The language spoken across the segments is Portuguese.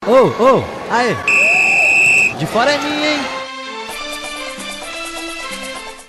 Aê! De fora é minha, hein?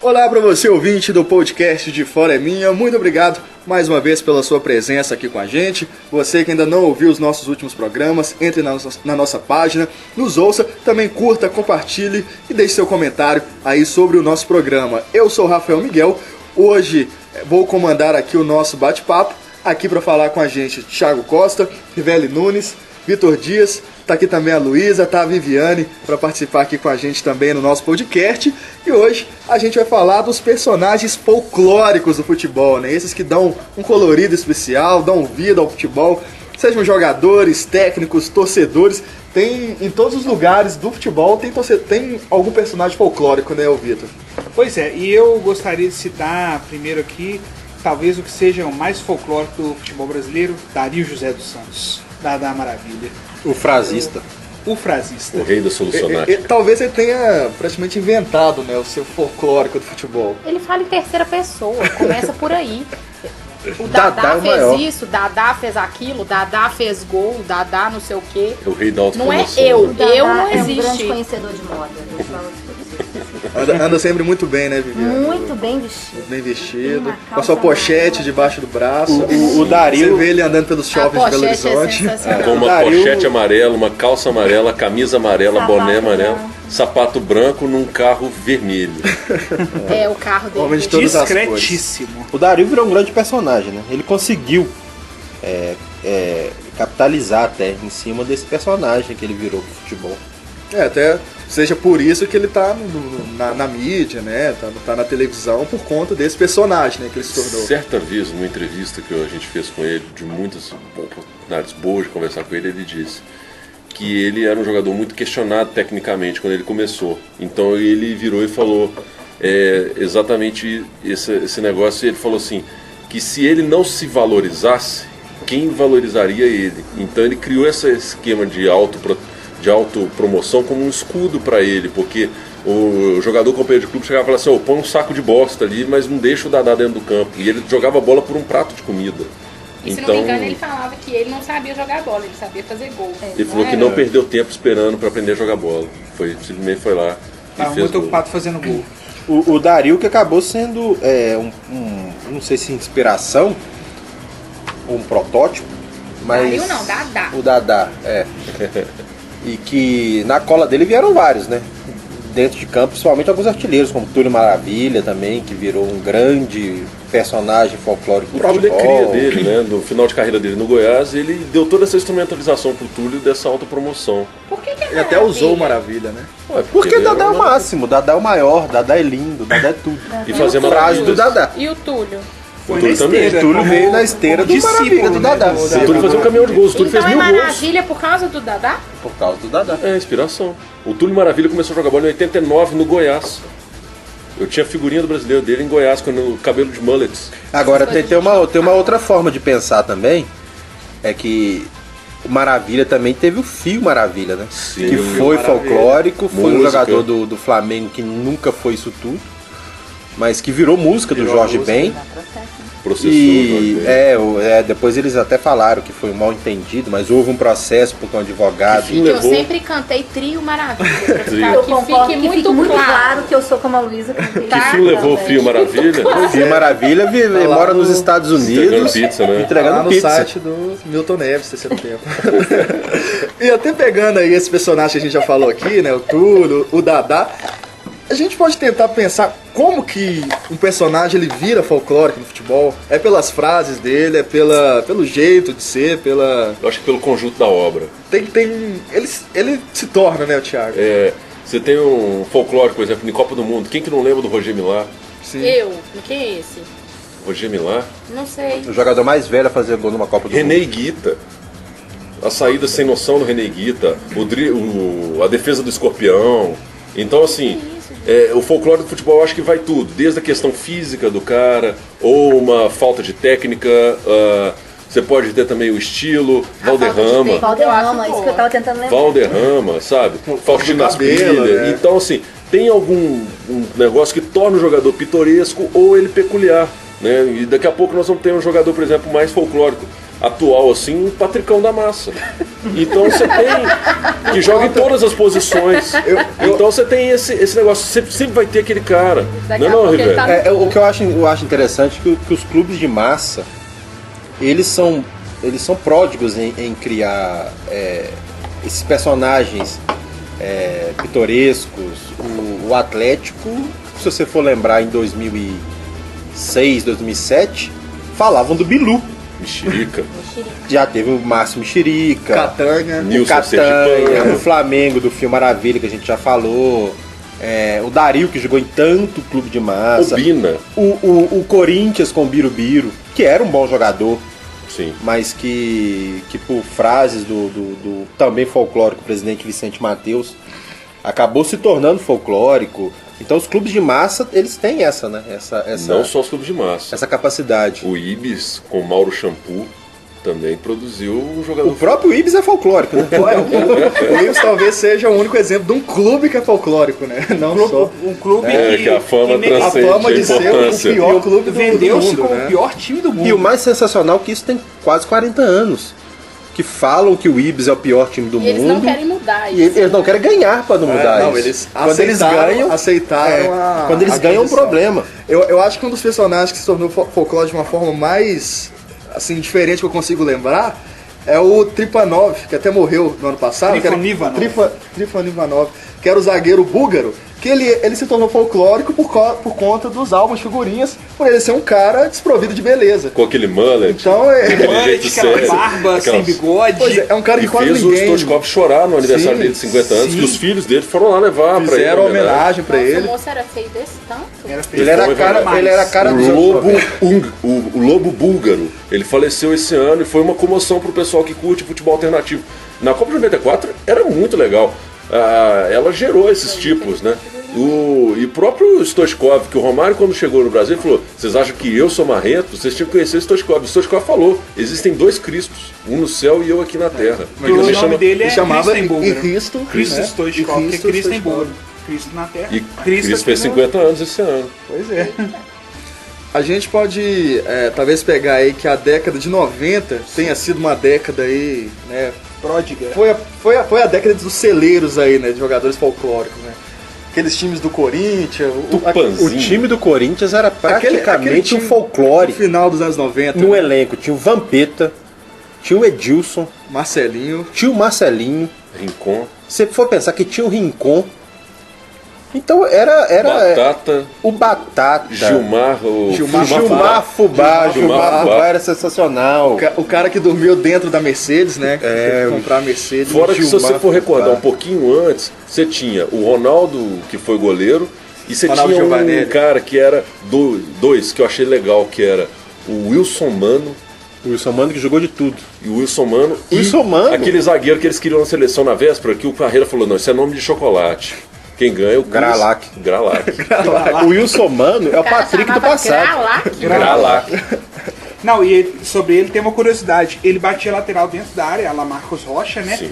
Olá para você, ouvinte do podcast De Fora é Minha. Muito obrigado mais uma vez pela sua presença aqui com a gente. Você que ainda não ouviu os nossos últimos programas, entre na nossa página, nos ouça, também curta, compartilhe e deixe seu comentário aí sobre o nosso programa. Eu sou o Rafael Miguel. Hoje vou comandar aqui o nosso bate-papo. Aqui para falar com a gente, Thiago Costa, Rivelli Nunes, Vitor Dias, tá aqui também a Luísa, tá a Viviane para participar aqui com a gente também no nosso podcast. E hoje a gente vai falar dos personagens folclóricos do futebol, né? Esses que dão um colorido especial, dão vida ao futebol, sejam jogadores, técnicos, torcedores. Tem em todos os lugares do futebol tem algum personagem folclórico, né, Vitor? Pois é, e eu gostaria de citar primeiro aqui, talvez o que seja o mais folclórico do futebol brasileiro, Dario José dos Santos, da Maravilha. O frasista. O frasista. O rei da solucionática. Talvez ele tenha praticamente inventado, né, o seu folclórico do futebol. Ele fala em terceira pessoa, começa por aí. O Dadá Dadá é o fez maior. isso, o Dadá fez aquilo, o Dadá fez gol, o Dadá não sei o quê. É o rei da Não é autopromoção. eu, né? eu Dadá não é um grande existe. conhecedor de moda. Eu falo isso. Anda sempre muito bem, né, Viviane? Muito bem vestido. Bem vestido, Uma com a sua calça pochete amarela. debaixo do braço. O Dario- Você vê ele andando pelos A shoppings de Belo pochete é Horizonte. sensacional. Com uma Dario- pochete amarela, uma calça amarela, camisa amarela, Sapato boné amarelo, branco. sapato branco num carro vermelho. É, o carro dele. Homem de todas as cores. Discretíssimo. O Dario virou um grande personagem, né? Ele conseguiu capitalizar até em cima desse personagem que ele virou pro futebol. Até seja por isso que ele tá na mídia, né? Tá na televisão por conta desse personagem, né? Que ele se tornou. Certa vez, numa entrevista que a gente fez com ele, de muitas oportunidades boas de conversar com ele, ele disse que ele era um jogador muito questionado tecnicamente quando ele começou. Então ele virou e falou exatamente esse negócio. Ele falou assim, que se ele não se valorizasse, quem valorizaria ele? Então ele criou esse esquema de autopromoção como um escudo para ele, porque o jogador companheiro de clube chegava e falava assim, põe um saco de bosta ali, mas não deixa o Dadá dentro do campo. E ele jogava a bola por um prato de comida. E se não me engano, ele falava que ele não sabia jogar bola, ele sabia fazer gol. Ele falou que não perdeu tempo esperando para aprender a jogar bola. Simplesmente foi lá e Tava fez muito gol. ocupado fazendo gol. O Dario que acabou sendo não sei se inspiração, um protótipo, mas... Dario não, Dadá. O Dadá, E que na cola dele vieram vários, né? Dentro de campo, principalmente alguns artilheiros, como Túlio Maravilha também, que virou um grande personagem folclórico do O próprio futebol. cria dele, né? No final de carreira dele no Goiás, ele deu toda essa instrumentalização pro Túlio dessa autopromoção. Por que é Ele até usou o Maravilha, né? Ué, Porque ele Dadá é era o máximo, Dadá é o maior, Dadá é lindo, Dadá é tudo. E fazer Frase maravilhas. do Dadá. E o Túlio? Foi Túlio na também. esteira. Túlio como- veio na esteira como do Maravilha, discípulo, do né, Dadá. O Túlio fazia um caminhão de gols, o Túlio Então fez é 1000 gols. Maravilha por causa do Dadá? Por causa do Dadá. É, inspiração. O Túlio Maravilha começou a jogar bola em 89 no Goiás. Eu tinha figurinha do brasileiro dele em Goiás, com o cabelo de mullets. Agora tem uma outra forma de pensar também, é que o Maravilha também teve o Fio Maravilha, né? Sim, que o Fio foi Maravilha. folclórico, foi um Música. jogador do Flamengo que nunca foi isso tudo, mas que virou música do Virou Jorge música. Ben. Processou, E Jorge Ben. depois eles até falaram que foi um mal entendido, mas houve um processo porque um advogado. Que fim Que eu levou? sempre cantei Trio Maravilha. Pra ficar- Eu que concordo fique que muito, muito claro. claro que eu sou como a Luísa. Que Tá? fio levou o Fio Maravilha? O Fio Maravilha lá mora no- nos Estados Entregando Unidos pizza, né? entregando Lá no pizza. site do Milton Neves, terceiro tempo. E até pegando aí esse personagem que a gente já falou aqui, né? O Túlio, o Dadá. A gente pode tentar pensar como que um personagem ele vira folclórico no futebol. É pelas frases dele, é pelo jeito de ser, Eu acho que pelo conjunto da obra. Ele se torna, né, o Thiago? Você tem um folclore, por exemplo, em Copa do Mundo. Quem que não lembra do Roger Milá? Sim. Eu? Quem é esse? Roger Milá? Não sei. O jogador mais velho a fazer gol numa Copa do René Mundo. Guita. A saída sem noção do René Guita. A defesa do escorpião. Então, assim, o folclore do futebol eu acho que vai tudo. Desde a questão física do cara, ou uma falta de técnica. Você pode ter também o estilo, Valderrama. Valderrama, isso que eu tava tentando lembrar. Valderrama, sabe? Faustino cabelo, Asprilha. né? Então, assim, tem algum negócio que torna o jogador pitoresco ou ele peculiar, né? E daqui a pouco nós vamos ter um jogador, por exemplo, mais folclórico. atual, assim, um Patricão da massa. Então você tem que joga em todas as posições. Então você tem esse negócio, sempre vai ter aquele cara. Daqui a Não, pouco ele Rivelli? tá O que eu acho interessante é que os clubes de massa, eles são pródigos em criar esses personagens pitorescos. O Atlético, se você for lembrar, em 2006, 2007, falavam do Bilu. Mexerica. Já teve o Márcio Mexerica, Catanha. o Nilson Catanha, Sergipano. o Flamengo do Fio Maravilha, que a gente já falou, o Dario, que jogou em tanto clube de massa, O Bina. o Corinthians com o Birubiru, que era um bom jogador, Sim. mas que por frases do também folclórico presidente Vicente Mateus, acabou se tornando folclórico. Então os clubes de massa, eles têm essa Não só os clubes de massa. essa capacidade. O Ibis, com Mauro Shampoo, também produziu um jogador. O próprio Ibis é folclórico, né? O Ibis talvez seja o único exemplo de um clube que é folclórico, né? Não só. Um clube que a fama que A transcende fama de a ser o importância. pior clube do vendeu-se mundo, como né? o pior time do mundo. E o mais sensacional é que isso tem quase 40 anos. Que falam que o Ibis é o pior time do E eles mundo. não querem mudar E isso. eles não querem ganhar para não mudar Não, isso. eles Quando eles aceitaram a. quando eles a ganham, é um condição. problema. Eu acho que um dos personagens que se tornou folclore de uma forma mais assim, diferente que eu consigo lembrar é o Trifanov, que até morreu no ano passado. Trifonivanov. Trifonivanov, que era o zagueiro búlgaro, que ele se tornou folclórico por conta dos álbuns de figurinhas, por ele ser um cara desprovido de beleza. Com aquele mullet. Então, aquele Mullet, jeito aquela sério, barba aquelas- sem bigode. Pois é um cara que E quase fez o ninguém Stoichkov chorar no aniversário Sim, dele de 50 anos, sim. que os filhos dele foram lá levar pra ele. fizeram homenagem pra Nossa, ele. o moço era feio desse tanto. Ele era Foi cara, verdade. ele era cara dos O anos lobo, 90. o lobo búlgaro, ele faleceu esse ano e foi uma comoção pro pessoal que curte futebol alternativo. Na Copa de 94 era muito legal. Ela gerou esses tipos, né? E o próprio Stoichkov, que o Romário, quando chegou no Brasil, falou: vocês acham que eu sou marrento? Vocês tinham que conhecer o Stoichkov. O Stoichkov falou: existem dois Cristos, um no céu e eu aqui na terra. O nome dele é Ele chamava Cristo em búlgaro. Cristo, Cristo né? Stoichkov, que é Cristo Cristo em Stoichkov. búlgaro. Cristo na terra. E Cristo Cristo fez aqui no- 50 anos esse ano. Pois é. A gente pode talvez pegar aí que a década de 90 tenha sido uma década aí, né? Pródiga. Foi a década dos celeiros aí, né? De jogadores folclóricos, né? Aqueles times do Corinthians, Tupanzinho. O time do Corinthians era aquele praticamente time um folclore. no final dos anos 90. No né? elenco tinha o Vampeta, tinha o Edilson, Marcelinho. tinha o Marcelinho. Rincon, Se for pensar que tinha o Rincon. Então era Batata, o Batata. Gilmar Gilmar Fubá era sensacional. O cara que dormiu dentro da Mercedes, né? Que teve que comprar a Mercedes. Fora que se Gilmar você for recordar Fubá. um pouquinho antes, você tinha o Ronaldo, que foi goleiro, e você Ronaldo tinha um Giovanelli. cara que era dois que eu achei legal, que era o Wilson Mano O Wilson Mano que jogou de tudo. e o Wilson Mano Wilson Mano? aquele zagueiro que eles queriam na seleção na véspera, que o Carreira falou: não, isso é nome de chocolate. Quem ganha é o Cruz. Gralac. Gralac. O Wilson Mano é o cara Patrick do chamava passado. Gralac. Gralac. Não, sobre ele tem uma curiosidade. Ele batia lateral dentro da área, a la Marcos Rocha, né? Sim.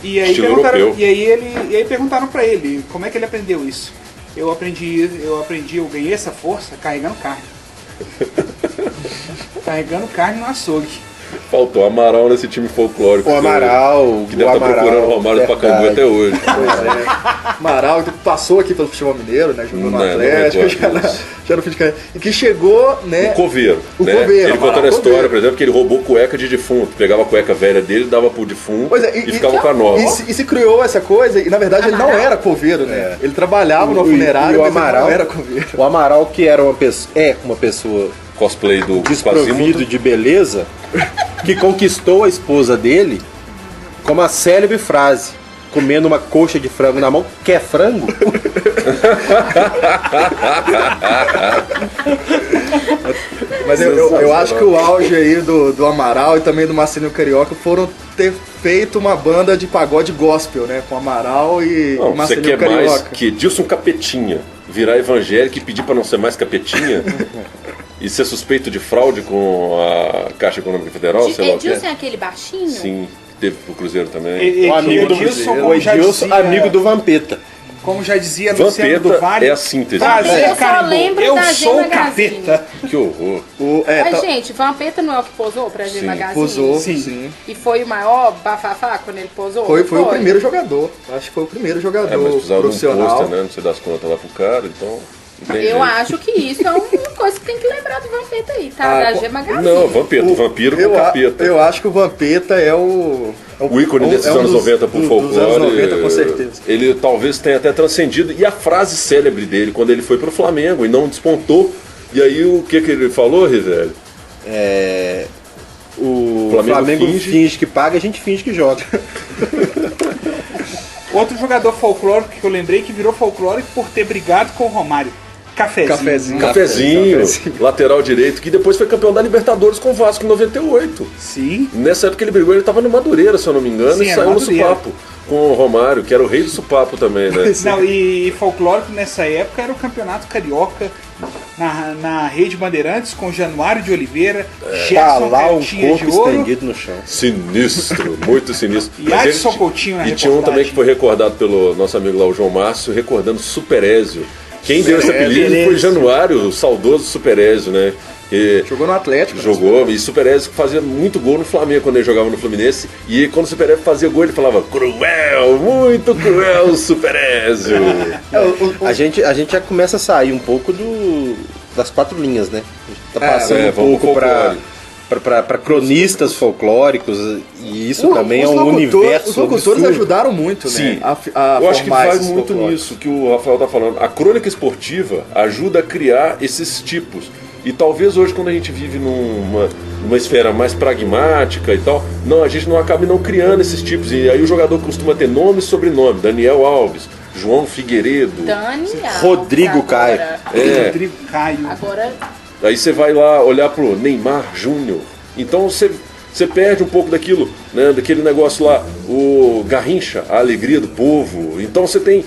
E aí Estilo perguntaram, europeu. e aí perguntaram pra ele como é que ele aprendeu isso. Eu ganhei essa força carregando carne. Carregando carne no açougue. Faltou Amaral nesse time folclórico. O Amaral. Que deve estar procurando o Romário do Pacaembu verdade. até hoje. Amaral, que passou aqui pelo futebol mineiro, né? Jogou no Não, Atlético, não já, recordo já no fim de carreira. E que chegou, né? O Coveiro. O né? Coveiro, Ele contando a Amaral história, Coveiro. por exemplo, que ele roubou cueca de defunto. Pegava a cueca velha dele, dava pro defunto Pois é, e ficava com a nova. E se criou essa coisa, e na verdade ele não era coveiro, né? Ele trabalhava numa E funerária, o mas ele Amaral, não era coveiro. O Amaral, que era uma pessoa Cosplay do desprovido Quasimodo. de beleza, que conquistou a esposa dele com uma célebre frase: comendo uma coxa de frango na mão, quer frango? Mas eu acho que o auge aí do Amaral e também do Marcelinho Carioca foram ter feito uma banda de pagode gospel, né? Com Amaral e Não, você Marcelinho quer mais Carioca. que Edilson Capetinha virar evangélico e pedir pra não ser mais Capetinha? E ser suspeito de fraude com a Caixa Econômica Federal, sei lá o que Edilson é aquele baixinho? Sim, que teve pro Cruzeiro também. O amigo do Edilson, o como já Edilson, dizia- amigo do Vampeta. Como já dizia Luciano do Vampeta Vale, é a síntese. Brasil Eu só carimbou. lembro Eu da G sou o Magazine. capeta. Que horror. Mas, gente, Vampeta não é o que posou pra G Sim, Magazine? Posou, Sim. sim. E foi o maior bafafá quando ele posou? Foi o primeiro jogador. Acho que foi o primeiro jogador Mas precisava de um profissional. pôster, né? Não sei das contas lá pro cara, então... não tem Eu jeito. acho que isso é uma coisa que tem que lembrar do Vampeta aí, tá? Da G Magazine. Não, Vampeta, vampiro com capeta. Eu acho que o Vampeta é o ícone desses anos 90 pro folclore. Dos anos 90, com certeza. Ele talvez tenha até transcendido. E a frase célebre dele, quando ele foi pro Flamengo e não despontou. E aí o que ele falou, Rivelli? O Flamengo Flamengo finge. finge que paga, a gente finge que joga. Outro jogador folclórico que eu lembrei que virou folclórico por ter brigado com o Romário. Cafezinho. Cafezinho, lateral direito, que depois foi campeão da Libertadores com o Vasco em 98. Sim. Nessa época ele brigou, ele tava no Madureira, se eu não me engano, Sim, e era saiu no Madureira. Supapo com o Romário, que era o rei do Supapo também, né? Não, e folclórico nessa época era o Campeonato Carioca na Rede Bandeirantes com Januário de Oliveira, Tá Gerson lá um Cartinha de corpo Ouro. estendido no chão. Sinistro, muito sinistro. E Mas Adson ele- Coutinho na E tinha um reportagem. também que foi recordado pelo nosso amigo lá, o João Márcio, recordando Superézio. Quem deu esse apelido foi Superézio. Januário, o saudoso Superézio, né? Que Jogou no Atlético. jogou, e Superézio fazia muito gol no Flamengo quando ele jogava no Fluminense. E quando o Superézio fazia gol, ele falava: cruel, muito cruel, Superézio. A gente já começa a sair um pouco das quatro linhas, né? A gente tá passando um vamos pouco pro para cronistas folclóricos, e isso também é Os um locutores- universo Os locutores absurdo. ajudaram muito, Sim, né? A eu acho que formar vai esses muito folclores. nisso que o Rafael tá falando. A crônica esportiva ajuda a criar esses tipos. E talvez hoje, quando a gente vive numa esfera mais pragmática e tal, a gente não acabe não criando esses tipos. E aí o jogador costuma ter nome e sobrenome. Daniel Alves, João Figueiredo. Dani Rodrigo Alves Caio. agora. Rodrigo Caio. Agora, Aí você vai lá olhar pro Neymar Júnior. Então você perde um pouco daquilo, né? Daquele negócio lá, o Garrincha, a alegria do povo. Então você tem,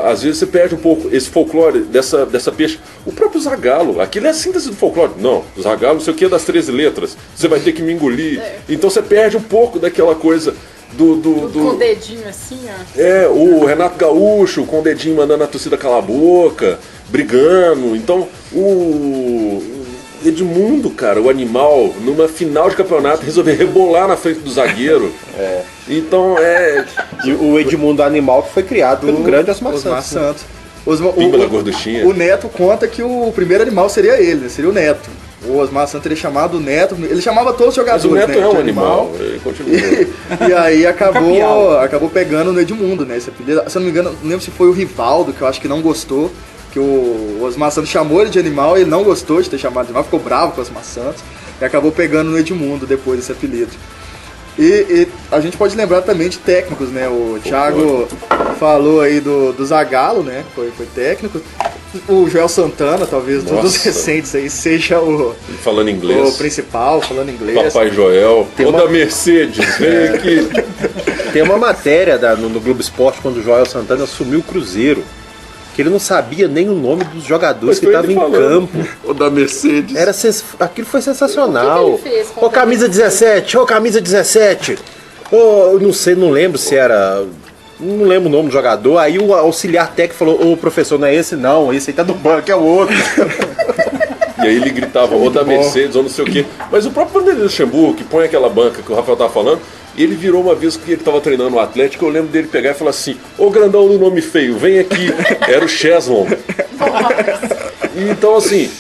às vezes você perde um pouco esse folclore dessa peixe. O próprio Zagallo, aquilo é a síntese do folclore. Não, Zagallo não sei o que das 13 letras. Você vai ter que me engolir. Então você perde um pouco daquela coisa com o dedinho assim, ó. o Renato Gaúcho com o dedinho mandando a torcida calar a boca, brigando. Então, o Edmundo, cara, o animal, numa final de campeonato, resolveu rebolar na frente do zagueiro. Então, E o Edmundo Animal, que foi criado pelo grande Osmar Osmar Santos. Santos. Pimba da gorduchinha. O Neto conta que o primeiro animal seria ele, seria o Neto. O Osmar Santos teria chamado o Neto, ele chamava todos os Mas jogadores. o Neto né, é de um animal, ele continua. E aí Capial. acabou pegando no Edmundo, né? Esse apelido. Se eu não me engano, não lembro se foi o Rivaldo, que eu acho que não gostou, que o Osmar Santos chamou ele de animal, ele não gostou de ter chamado de animal, ficou bravo com o Osmar Santos e acabou pegando no Edmundo depois desse apelido. E a gente pode lembrar também de técnicos, né? O Thiago falou aí do Zagallo, né? Foi técnico. O Joel Santana, talvez, dos Nossa. recentes aí, seja o Falando inglês. o principal, falando inglês. Papai Joel. Tem Ou uma- da Mercedes, vem aqui. Tem uma matéria no Globo Esporte quando o Joel Santana assumiu o Cruzeiro, que ele não sabia nem o nome dos jogadores que estavam em campo. Ou da Mercedes. Aquilo foi sensacional. O que ele fez com Ô camisa 17, ô camisa 17. Ô, não sei, não lembro se era. Não lembro o nome do jogador. Aí o auxiliar técnico falou: ô professor, não é esse não, esse aí tá do banco, é o outro. E aí ele gritava, ou da Mercedes, ou não sei o quê. Mas o próprio Vanderlei Luxemburgo, que põe aquela banca que o Rafael tava falando, ele virou uma vez que ele tava treinando o Atlético, eu lembro dele pegar e falar assim: ô grandão do nome feio, vem aqui. Era o Cheslon. Então, assim,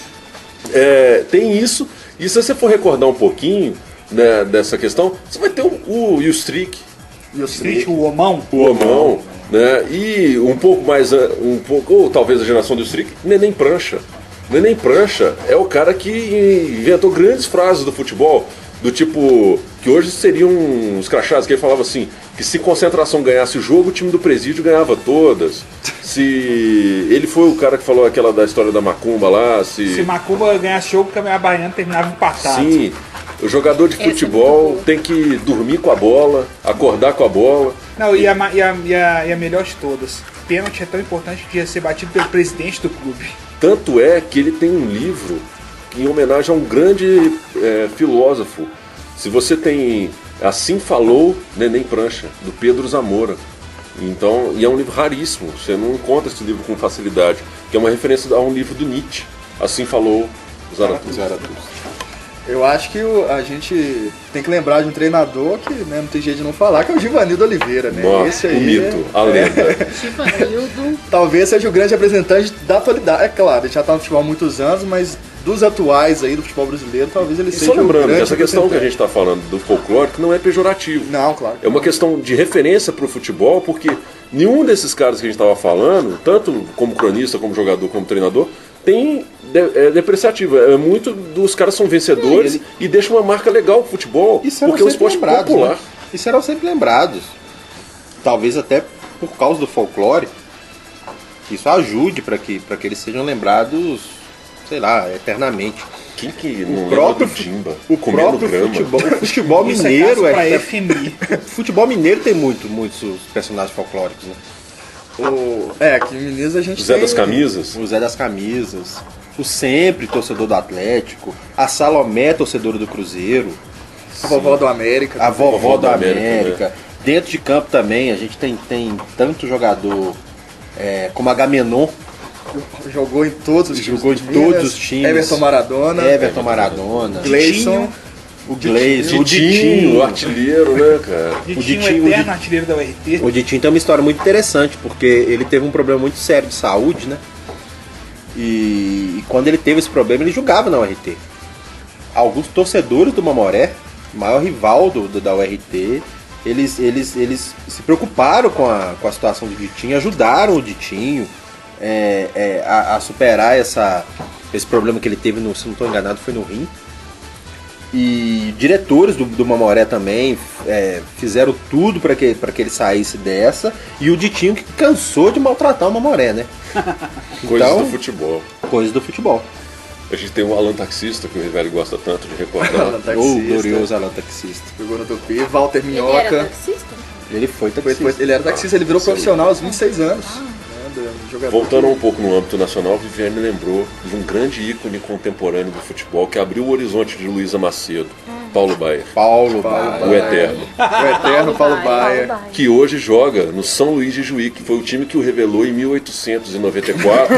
tem isso. E se você for recordar um pouquinho, né, dessa questão, você vai ter o Strick, E o Street, o Homão. o Omão, né? E um pouco mais, ou talvez a geração do Strick, Neném Prancha. Neném Prancha é o cara que inventou grandes frases do futebol, do tipo, que hoje seriam uns crachados, que ele falava assim, que se Concentração ganhasse o jogo, o time do Presídio ganhava todas. Se ele foi o cara que falou aquela da história da macumba lá, Se Macumba ganhasse jogo, o Caminhão Baiano terminava empatado. sim, o jogador de Essa é futebol muito boa. tem que dormir com a bola, acordar com a bola. Não, e a melhor de todas. Pênalti é tão importante que ia ser batido pelo presidente do clube. Tanto é que ele tem um livro em homenagem a um grande filósofo. Se você tem Assim Falou Neném Prancha, do Pedro Zamora. Então, e é um livro raríssimo, você não encontra esse livro com facilidade, que é uma referência a um livro do Nietzsche. Assim falou Zaratustra. Eu acho que a gente tem que lembrar de um treinador que, né, não tem jeito de não falar, que é o Givanildo Oliveira, né? Nossa, Esse aí o mito, a lenda. Givanildo. Talvez seja o grande representante da atualidade. É claro, ele já está no futebol há muitos anos, mas dos atuais aí do futebol brasileiro, talvez ele E seja só o lembrando grande que essa questão que a gente representante. está falando do folclórico não é pejorativo. Não, claro. É uma questão de referência para o futebol, porque nenhum desses caras que a gente estava falando, tanto como cronista, como jogador, como treinador, é depreciativo. É muito dos caras são vencedores e deixam uma marca legal pro futebol, Isso eram porque é um sempre esporte lembrados, popular. né? Isso eram sempre lembrados. Talvez até por causa do folclore, que isso ajude para que eles sejam lembrados, sei lá, eternamente. Quem que não O lembra próprio, do Jimba? o Comendo próprio grama? futebol Isso mineiro é caso pra é FMI. futebol mineiro tem muitos personagens folclóricos, né? Aqui em Minas a gente Zé tem... das Camisas? O Zé das Camisas, o Sempre, torcedor do Atlético, a Salomé, torcedora do Cruzeiro, A vovó do América. a vovó do da América, América. Dentro de campo também a gente tem tanto jogador como Agamenon, Jogou em todos os times. jogou em de Minas. todos os times. Everton Maradona. Everton Maradona, Gleison. o Gleison, o Ditinho, Ditinho. o artilheiro, né, cara? Ditinho, eterno artilheiro da URT. O Ditinho tem uma história muito interessante, porque ele teve um problema muito sério de saúde, né? E quando ele teve esse problema, ele jogava na URT. Alguns torcedores do Mamoré, o maior rival da URT, eles se preocuparam com a situação do Ditinho, ajudaram o Ditinho a superar esse problema que ele teve, se não estou enganado, foi no rim. E diretores do Mamoré também fizeram tudo para que ele saísse dessa. E o Ditinho que cansou de maltratar o Mamoré, né? Coisas Então, do futebol. coisas do futebol. A gente tem o Alan Taxista, que o Rivelli gosta tanto de recordar. Alan O Taxista. glorioso Alan Taxista. Jogou no Tupi. Walter Ele era Minhoca. taxista? Ele foi taxista. Ele era taxista, ele virou profissional aos 26 anos. Jogador. Voltando um pouco no âmbito nacional, o Viviane me lembrou de um grande ícone contemporâneo do futebol que abriu o horizonte de Luísa Macedo, Paulo Baier, Paulo Baier. o Eterno, O eterno Paulo Baier. que hoje joga no São Luís de Juí, que foi o time que o revelou em 1894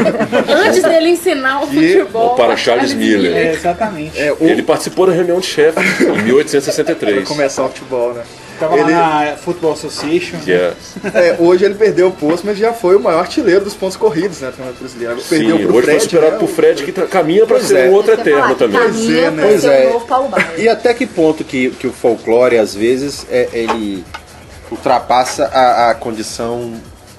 Antes dele ensinar o futebol. para Charles Miller. É, exatamente. Ele participou da reunião de chefe em Pra 1863. começar o futebol, né? Tava Ele- lá na Football Association. Yes. Hoje ele perdeu o posto, mas já foi o maior artilheiro dos pontos corridos, né? No brasileiro. Sim, Perdeu pro hoje Fred, foi superado né? por Fred, que caminha para Pois ser é. um outro Quer falar Eterno que também. caminha né? pra Pois ser é. o novo Paulo Baier. E até que ponto que o folclore, às vezes, ele ultrapassa a condição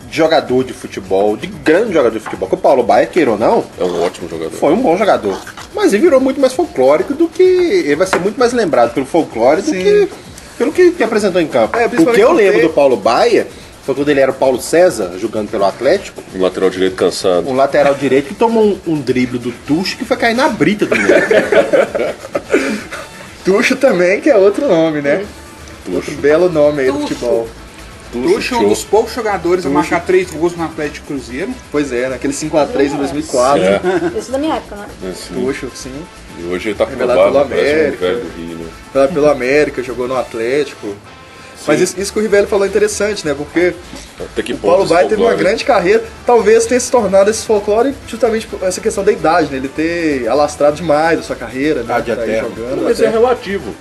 de jogador de futebol, de grande jogador de futebol. Porque o Paulo Baier, queira ou não, É um ótimo jogador. foi um bom jogador. Mas ele virou muito mais folclórico do que... Ele vai ser muito mais lembrado pelo folclore do Sim. que pelo que apresentou em campo. Principalmente O que eu lembro porque- do Paulo Baier foi quando ele era o Paulo César, jogando pelo Atlético, Um lateral direito cansado. um lateral direito que tomou um drible do Tuxo que foi cair na brita do moleque. Tuxo também, que é outro nome, né? Outro belo nome aí do Tuxo. futebol. Tuxo é um dos poucos jogadores a marcar 3 gols no Atlético Cruzeiro. Pois é, naquele 5x3 em 2004. É, Isso da minha época, né? assim. Tuxo, sim. E hoje ele tá Revelado provável, pelo parece um América. velho do Rio, né? Pelo América, jogou no Atlético. Mas isso que o Rivelli falou é interessante, né? Porque Até que o ponto Paulo esse Baier teve uma folclore- grande carreira. Talvez tenha se tornado esse folclore justamente por essa questão da idade, né? Ele ter alastrado demais a sua carreira, né? Idade Tá aí eterna. jogando. Mas é até. relativo.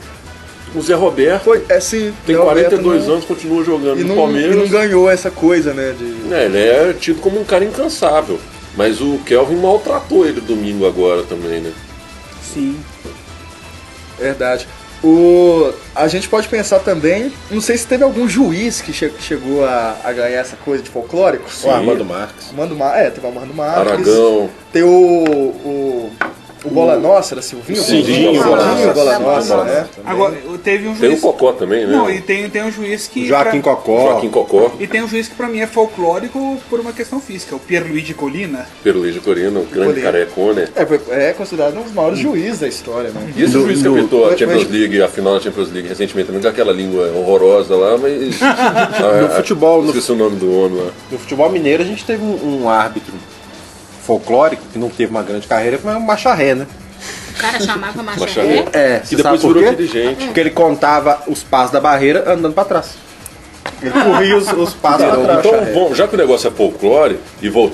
O Zé Roberto Foi, sim, tem Zé Roberto 42 não- anos, continua jogando e no não, Palmeiras. e não ganhou essa coisa, né? De... Ele é tido como um cara incansável. Mas o Kelvin maltratou ele domingo agora também, né? Sim. Verdade. A gente pode pensar também, não sei se teve algum juiz que chegou a ganhar essa coisa de folclórico. O Armando Marques. Teve o Armando Marques. Aragão. Tem o Bola Nossa, era Silvinho? Silvinho, Bola Nossa, Nossa. né? Agora, teve um Tem o juiz. Cocó também, né? Não, e tem um juiz que. Joaquim pra- Cocó. Joaquim Cocó, E tem um juiz que pra mim é folclórico por uma questão física, o Pierluigi Colina. Perluigi Corino, o grande Colina. carecone. É considerado um dos maiores juízes da história, né? E esse juiz que apitou a mas- Champions League, a final da Champions League recentemente, também com aquela língua horrorosa lá, mas. No futebol, no- Esqueci o nome do homem lá. No futebol mineiro a gente teve um árbitro folclórico que não teve uma grande carreira, mas é o Macharré, né? O cara chamava Macharré. Macharré. É, Que depois virou dirigente. Porque ele contava os passos da barreira andando pra trás. Ele corria os passos atrás. Então, bom, já que o negócio é folclore,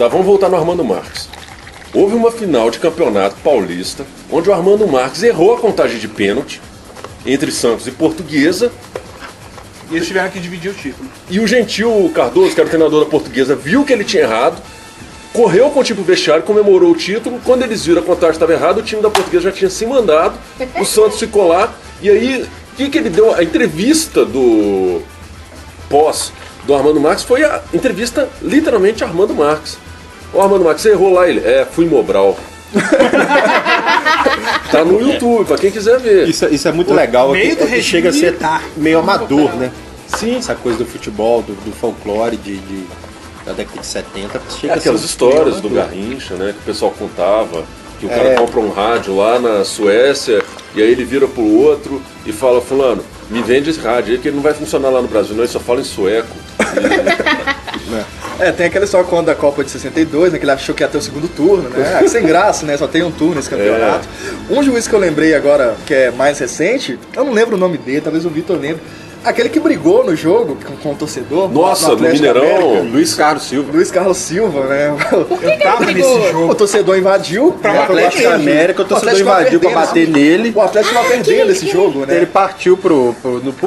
vamos voltar no Armando Marques. Houve uma final de campeonato paulista, onde o Armando Marques errou a contagem de pênalti entre Santos e Portuguesa. E eles tiveram que dividir o título. E o Gentil Cardoso, que era o treinador da Portuguesa, viu que ele tinha errado, correu com o time pro vestiário, comemorou o título. Quando eles viram a contagem estava errada, o time da Portuguesa já tinha se mandado, o Santos ficou lá. E aí, o que ele deu? A entrevista do pós do Armando Marques foi a entrevista literalmente a Armando Marques. O Armando Marques errou lá, fui em Mobral. Tá no YouTube, pra quem quiser ver. Isso é muito legal, meio do regime chega a ser militar. meio amador, né? Sim. Essa coisa do futebol, do folclore da década de 70. Chega a ser Aquelas meio histórias do amador. Garrincha, né? Que o pessoal contava. Que o cara compra um rádio lá na Suécia e aí ele vira pro outro e fala: fulano, me vende esse rádio aí que ele não vai funcionar lá no Brasil, não, ele só fala em sueco. Tem aquela história quando da Copa de 62, né, que ele achou que ia ter o segundo turno, né? Sem graça, né? Só tem um turno nesse campeonato. Um juiz que eu lembrei agora, que é mais recente, eu não lembro o nome dele, talvez o Vitor lembre. Aquele que brigou no jogo com o torcedor. Nossa, no Atlético Mineirão, América. Luiz Carlos Silva. Luiz Carlos Silva, né? Eu tava nesse jogo. O torcedor invadiu Pra né, o Atlético bater América, o torcedor invadiu pra bater nele. O Atlético vai perdendo esse jogo, né? Ele partiu pro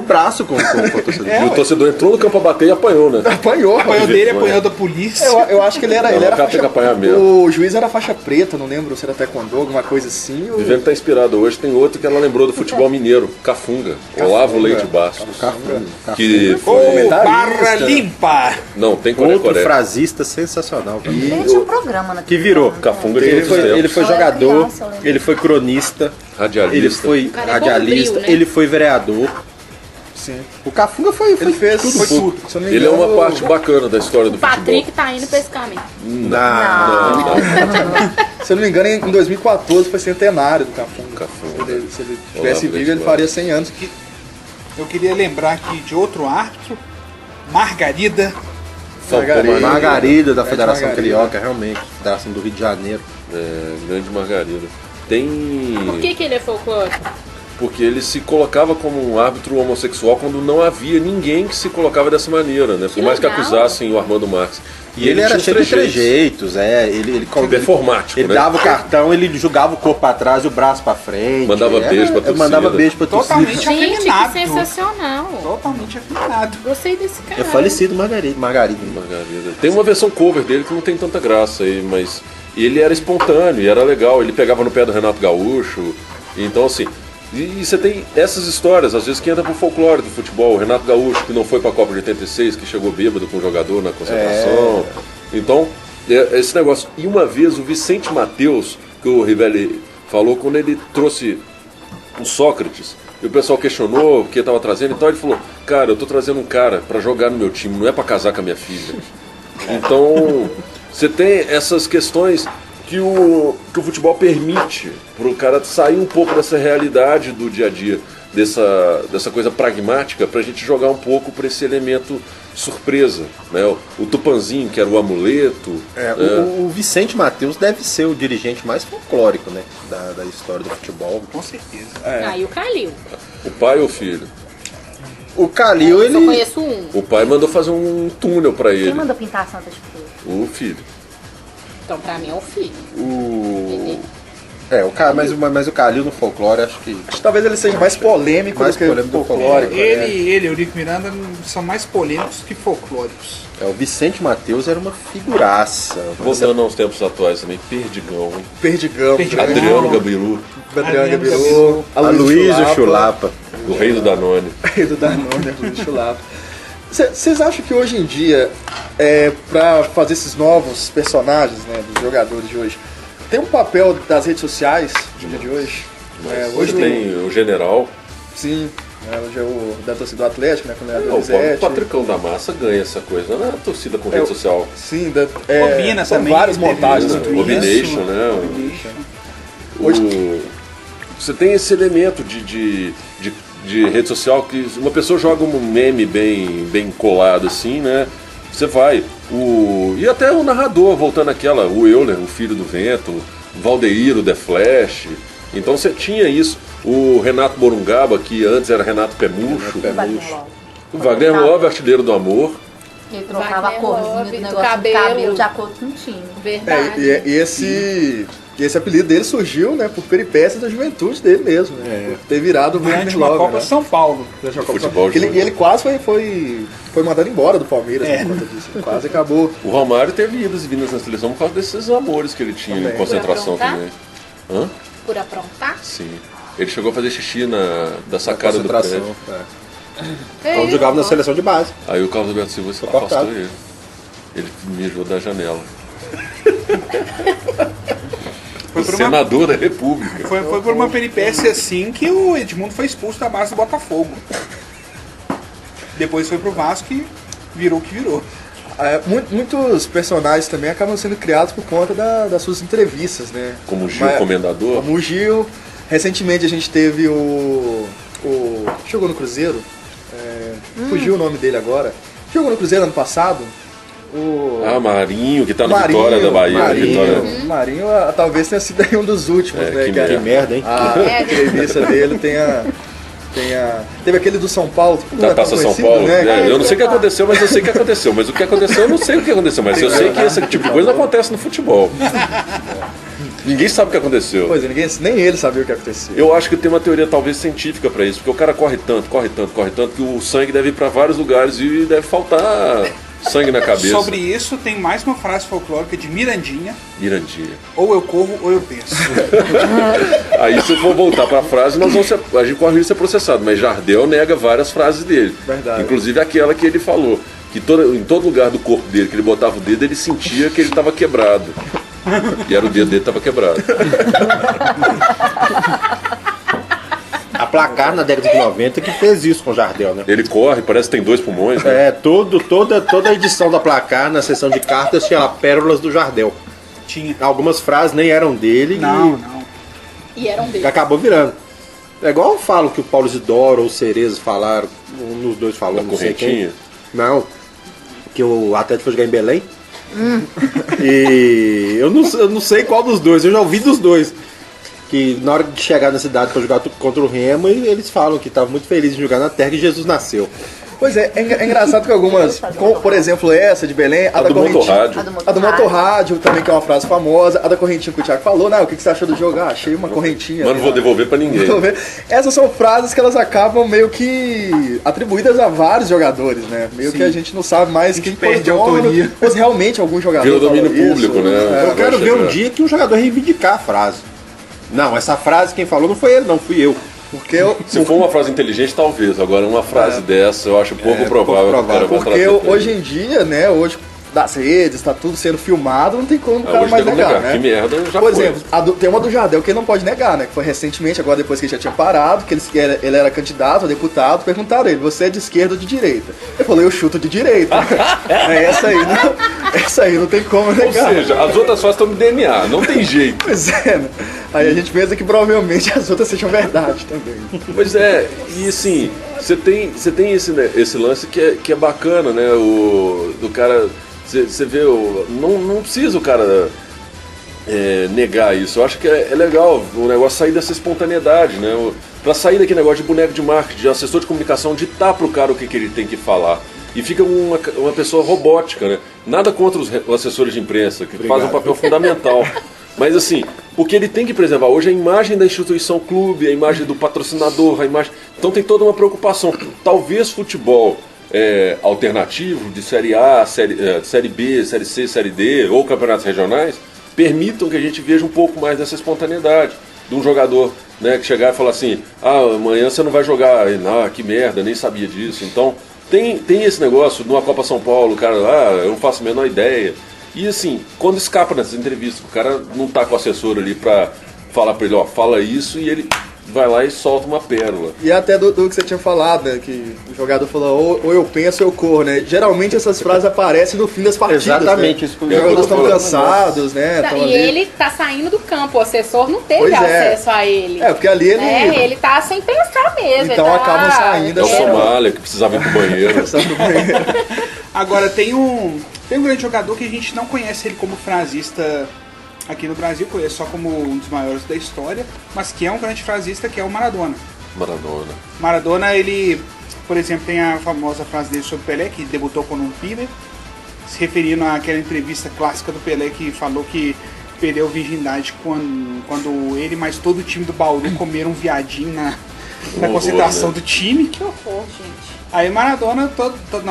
braço com o torcedor. E o torcedor entrou no campo a bater e apanhou, né? Apanhou. Apanhou dele, apanhou da polícia. Eu acho que ele era o cara tem que apanhar mesmo. O juiz era faixa preta, não lembro se era taekwondo, alguma coisa assim. Vivendo tá inspirado hoje, tem outro que ela lembrou do futebol mineiro, Cafunga. Olavo Leite Bastos. Que foi... Barra limpa. Não, tem Outro Coreia. frasista sensacional. Ele tinha um programa na Que virou. Cafunga de Ele todos os tempos. foi Eu era jogador, criança, eu lembro. ele foi cronista, Radialista. ele foi cara é radialista, bombril, né? ele foi vereador. Sim. O Cafunga foi Ele fez tudo. foi tudo. Se eu não me Ele é engano, uma parte bacana da história do O Patrick futebol. tá indo pra esse caminho. Se eu não me engano, em 2014 foi centenário do Cafunga. Cafunga. Se ele tivesse Olavo vivo, Leite ele faria 100 anos. Eu queria lembrar aqui de outro árbitro, Margarida. Margarida da Federação Margarida. Carioca, realmente. Federação do Rio de Janeiro. Grande Margarida. Tem... Por que ele é folclórico? Porque ele se colocava como um árbitro homossexual quando não havia ninguém que se colocava dessa maneira, né? Por mais que legal. acusassem o Armando Marques. E ele era tinha cheio de trejeitos. trejeitos, ele Performático, ele né? dava o cartão, ele jogava o corpo pra trás e o braço pra frente. Mandava beijo pra torcida. Mandava beijo pra torcida. Totalmente Gente, afeminado. que sensacional. Totalmente afeminado. Gostei desse cara. É falecido Margarida. Margarida. Tem uma versão cover dele que não tem tanta graça aí, mas ele era espontâneo e era legal. Ele pegava no pé do Renato Gaúcho. Então, assim, e você tem essas histórias, às vezes, que entra pro folclore do futebol. O Renato Gaúcho, que não foi pra Copa de 86, que chegou bêbado com o jogador na concentração. Então, esse negócio. E uma vez o Vicente Mateus, que o Rivelli falou, quando ele trouxe o Sócrates, e o pessoal questionou o que estava trazendo e tal, ele falou: cara, eu tô trazendo um cara pra jogar no meu time, não é pra casar com a minha filha. Então, você tem essas questões que o futebol permite pro cara sair um pouco dessa realidade do dia a dia, dessa coisa pragmática, pra gente jogar um pouco pra esse elemento surpresa, né? O Tupanzinho, que era o amuleto. O Vicente Mateus deve ser o dirigente mais folclórico, né, da história do futebol. Com certeza. E o Calil. O pai ou o filho? O Calil, Eu só ele... conheço um. O pai mandou fazer um túnel pra Quem ele. mandou pintar a Santa de Cruz? O filho. Então, pra mim, é o filho. o cara, mas o Calil no folclore, acho que... Acho que talvez ele seja mais polêmico Mais do que polêmico do folclórico. Ele e o Eurico Miranda são mais polêmicos que folclóricos. O Vicente Mateus era uma figuraça. Voltando aos tempos atuais também, Perdigão, hein? Perdigão. Perdigão. Adriano Gabiru, Adriano Adriano Gabiru. Aloysio Chulapa. o rei do Danone. Do Danone, Aloysio Chulapa. Vocês acham que hoje em dia, pra fazer esses novos personagens, né, dos jogadores de hoje, tem um papel das redes sociais no dia de hoje? Hoje tem o General. Sim, hoje é o da torcida do Atlético, né, com o Leandro O Donizete. Patricão da Massa ganha essa coisa, não é a torcida com rede social. Sim, Obina são também, várias teve montagens isso. no Twitter. Obination, né? Você tem esse elemento de rede social que uma pessoa joga um meme bem colado assim, né? Você vai. E até o narrador, voltando àquela, o Euler, o Filho do Vento, o Valdeir, o The Flash. Então você tinha isso. O Renato Morungaba, que antes era Renato Pé Murcho. O Wagner Love, artilheiro do amor. Ele trocava a Wagner corzinha Love, do do negócio do cabelo. cabelo de acordo com o time. Verdade. E esse apelido dele surgiu, né, por peripécias da juventude dele mesmo, né? Por ter virado o Durante Wagner uma Love, Copa né? São Paulo. Durante uma Copa Futebol São Paulo. júnior. E ele quase foi mandado embora do Palmeiras por conta disso. Ele quase acabou. O Romário teve idas e vindas na seleção por causa desses amores que ele tinha Também. em concentração Por aprontar? também. Hã? Por aprontar? Sim. Ele chegou a fazer xixi da sacada do prédio. Quando jogava na seleção de base. Aí o Carlos Alberto Silva cortado. afastou ele. Ele mijou da janela. Foi O por uma, senador da República. foi por uma peripécia assim que o Edmundo foi expulso da base do Botafogo. Depois foi pro Vasco e virou o que virou. Muitos personagens também acabam sendo criados por conta das suas entrevistas, né? Como o Gil Comendador. Como o Gil. Recentemente a gente teve o jogou no Cruzeiro. Fugiu o nome dele agora. Jogou no Cruzeiro ano passado. Marinho, que tá no Vitória da Bahia. Marinho talvez tenha sido aí um dos últimos, né? que merda, hein? A entrevista dele teve aquele do São Paulo. Da Taça São Paulo. Né? Eu não sei o que aconteceu, mas eu sei o que aconteceu. Mas o que aconteceu, eu não sei o que aconteceu. Mas eu sei que esse tipo de coisa não acontece no futebol. Ninguém sabe o que aconteceu. Pois é, nem ele sabia o que aconteceu. Eu acho que tem uma teoria talvez científica pra isso, porque o cara corre tanto, que o sangue deve ir pra vários lugares e deve faltar sangue na cabeça. Sobre isso, tem mais uma frase folclórica de Mirandinha. Mirandinha. Ou eu corro ou eu penso. Aí se for voltar pra frase, a gente corre isso ser processado, mas Jardel nega várias frases dele. Verdade. Inclusive aquela que ele falou, que em todo lugar do corpo dele que ele botava o dedo, ele sentia que ele estava quebrado. E era o dedo dele que estava quebrado. A Placar na década de 90 que fez isso com o Jardel, né? Ele corre, parece que tem 2 pulmões, né? Toda a edição da Placar, na seção de cartas, tinha lá pérolas do Jardel. Tinha. Algumas frases nem eram dele Não. E eram e dele. acabou virando. É igual eu falo que o Paulo Isidoro ou o Cerezo falaram, um dos dois falou, Da não sei quem. correntinha. Não, que o Atlético foi jogar em Belém. E eu não sei qual dos dois, eu já ouvi dos dois. Que na hora de chegar na cidade para jogar contra o Remo, eles falam que estavam muito felizes em jogar na terra que Jesus nasceu. Pois é engraçado que algumas, por exemplo, essa de Belém, A do Motorrádio. A do Motorrádio também, que é uma frase famosa, a da correntinha que o Thiago falou, o que você achou do jogo? Achei uma correntinha. Mas não vou devolver pra ninguém. Essas são frases que elas acabam meio que atribuídas a vários jogadores, né? Meio que a gente não sabe mais quem perde a dono, autoria. ou se realmente algum jogador Virou domínio falou público, isso. né? Eu quero vai ver um chegar. dia que um jogador reivindicar a frase. Não, essa frase quem falou não foi ele, não, fui eu. Porque Se for uma frase inteligente, talvez. Agora, uma frase dessa, eu acho pouco provável que o cara vai Porque trazer. hoje em dia, né, hoje das redes, tá tudo sendo filmado, não tem como o cara Hoje mais tem como negar, negar. né? Que merda, já Por foi. exemplo, tem uma do Jardel que ele não pode negar, né? Que foi recentemente, agora depois que ele já tinha parado, que ele era candidato a deputado, perguntaram a ele, você é de esquerda ou de direita? Ele falou, eu chuto de direita. Essa aí não tem como Ou negar. seja, as outras frases estão no DNA, não tem jeito. Pois é, né? Aí a gente pensa que provavelmente as outras sejam verdade também. Pois é, e assim, você tem esse lance que é bacana, né? Do cara. Você vê, não precisa o cara negar isso. Eu acho que é legal o negócio sair dessa espontaneidade, né? Pra sair daquele negócio de boneco de marketing, de assessor de comunicação, ditar pro cara o que ele tem que falar. E fica uma pessoa robótica, né? Nada contra os assessores de imprensa, que fazem um papel fundamental. Mas assim, porque ele tem que preservar hoje a imagem da instituição clube, a imagem do patrocinador, a imagem. Então tem toda uma preocupação. Talvez futebol alternativo, de Série A, Série B, Série C, Série D, ou campeonatos regionais, permitam que a gente veja um pouco mais dessa espontaneidade. De um jogador, né, que chegar e falar assim, amanhã você não vai jogar, que merda, nem sabia disso. Então tem esse negócio, numa Copa São Paulo, o cara, eu não faço a menor ideia. E assim, quando escapa nessas entrevistas, o cara não tá com o assessor ali pra falar pra ele, fala isso, e ele vai lá e solta uma pérola. E até do que você tinha falado, né? Que o jogador falou, ou eu penso ou eu corro, né? Geralmente essas frases aparecem no fim das partidas. Exatamente, né? isso que Os jogadores estão cansados, né? Tá, tão e ali. ele tá saindo do campo, o assessor não teve Pois acesso a ele. Porque ali ele. Ele tá sem pensar mesmo. Então ele tá, acabam saindo. É o Somália, que precisava ir pro banheiro. Agora, tem um grande jogador que a gente não conhece ele como frasista aqui no Brasil, conhece só como um dos maiores da história, mas que é um grande frasista, que é o Maradona. Maradona. Maradona, ele Por exemplo, tem a famosa frase dele sobre o Pelé, que debutou com um PIB, se referindo àquela entrevista clássica do Pelé que falou que perdeu virgindade quando ele mais todo o time do Bauru comeram um viadinho na concentração do time. Que horror, gente. Aí Maradona,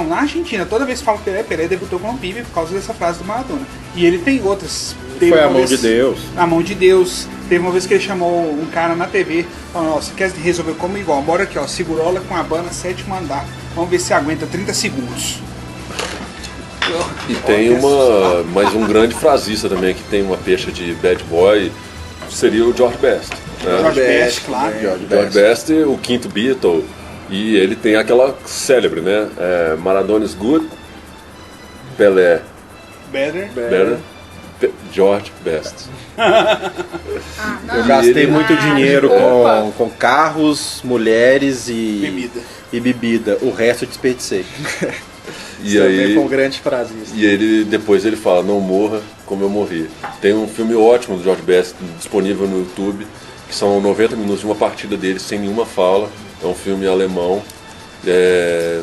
na Argentina, toda vez que fala Pelé debutou com um PIB por causa dessa frase do Maradona. E ele tem outras. Foi a mão de Deus. A mão de Deus. Teve uma vez que ele chamou um cara na TV, falando, ó, você quer resolver como igual? Bora aqui, ó, segurola com a Habana, 7º andar. Vamos ver se aguenta 30 segundos. E tem mais um grande frasista também, que tem uma pecha de bad boy, seria o George Best. Né? George Best, claro. George Best, o quinto Beatle, e ele tem aquela célebre, né? Maradona is good, Pelé better, George Best. Eu gastei muito dinheiro com carros, mulheres e bebida. O resto eu desperdicei. E aí, foi um grande frasista. E depois ele fala, não morra como eu morri. Tem um filme ótimo do George Best disponível no YouTube, que são 90 minutos de uma partida dele sem nenhuma fala. É um filme alemão,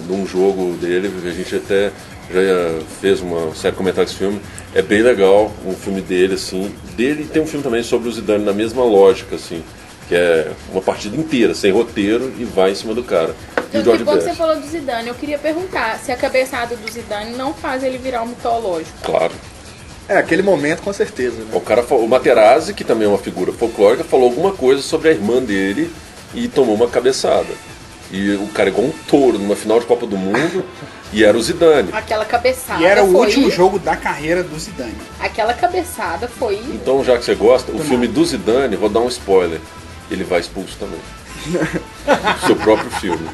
num jogo dele, a gente até já fez uma série de comentários desse filme. É bem legal, um filme dele, assim. Dele tem um filme também sobre o Zidane na mesma lógica, assim, que é uma partida inteira, sem roteiro, e vai em cima do cara. E o George Best. Você falou do Zidane, eu queria perguntar se a cabeçada do Zidane não faz ele virar um mitológico. Claro. Aquele momento com certeza, né? O Materazzi, que também é uma figura folclórica, falou alguma coisa sobre a irmã dele e tomou uma cabeçada. E o cara igual um touro numa final de Copa do Mundo, e era o Zidane. Aquela cabeçada E era o foi... último jogo da carreira do Zidane. Aquela cabeçada foi... Então, já que você gosta, o filme do Zidane, vou dar um spoiler, ele vai expulso também. Seu próprio filme.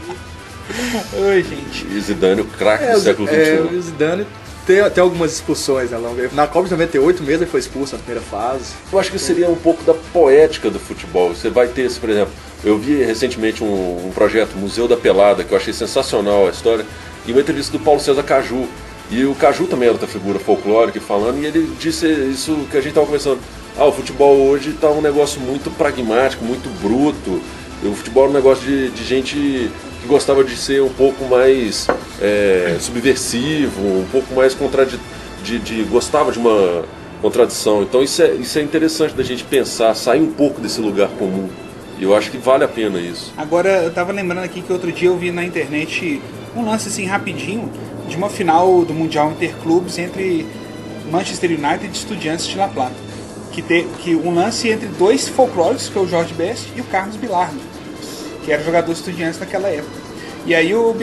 Oi, gente. E Zidane, o craque do século XXI. O Zidane tem algumas expulsões, né? Na Copa de 98 mesmo ele foi expulso na primeira fase. Eu acho que seria um pouco da poética do futebol. Você vai ter esse, por exemplo, eu vi recentemente um projeto, Museu da Pelada, que eu achei sensacional a história, e uma entrevista do Paulo César Caju. E o Caju também era outra figura folclórica falando, e ele disse isso que a gente estava conversando. O futebol hoje está um negócio muito pragmático, muito bruto. O futebol é um negócio de gente que gostava de ser um pouco mais subversivo, um pouco mais gostava de uma contradição. Então isso é interessante da gente pensar, sair um pouco desse lugar comum. E eu acho que vale a pena isso. Agora, eu tava lembrando aqui que outro dia eu vi na internet um lance assim rapidinho de uma final do Mundial Interclubes entre Manchester United e Estudiantes de La Plata. Que um lance entre dois folclóricos, que é o Jorge Best e o Carlos Bilardo, que era jogador de Estudiantes naquela época. E aí o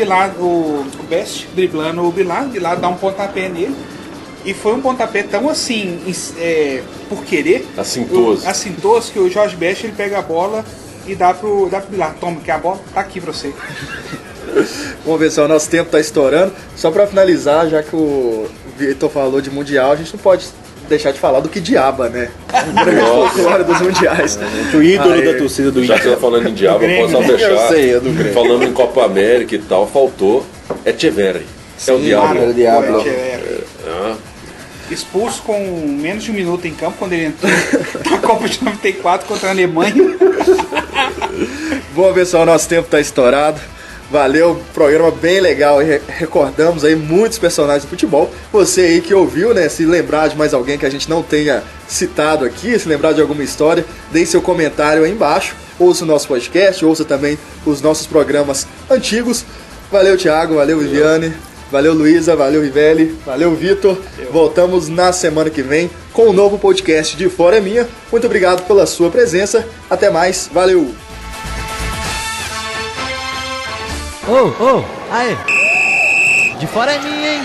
Best driblando o Bilardo dá um pontapé nele. E foi um pontapé tão assim, por querer, assintoso, que o Jorge Best ele pega a bola e dá pro Bilardo. Toma, que a bola tá aqui pra você. Vamos ver se o nosso tempo tá estourando. Só pra finalizar, já que o Vitor falou de Mundial, a gente não pode deixar de falar do que diaba, né? O grande folclore dos mundiais. O ídolo da torcida do Já que você tá falando em diabo, eu posso deixar. Eu sei, é do Grêmio. Falando em Copa América e tal, faltou Echeverri. É o diabo. É o diabo. Expulso com menos de um minuto em campo quando ele entrou na Copa de 94 contra a Alemanha. Bom, pessoal, nosso tempo tá estourado. Valeu, programa bem legal. Recordamos aí muitos personagens do futebol. Você aí que ouviu, né? Se lembrar de mais alguém que a gente não tenha citado aqui, se lembrar de alguma história, deixe seu comentário aí embaixo. Ouça o nosso podcast, ouça também os nossos programas antigos. Valeu, Thiago, valeu, Viviane, valeu, Luísa, valeu, Rivelli, valeu, Vitor. Voltamos na semana que vem com um novo podcast de Fora é Minha. Muito obrigado pela sua presença. Até mais, valeu! Aê! De fora é minha, hein?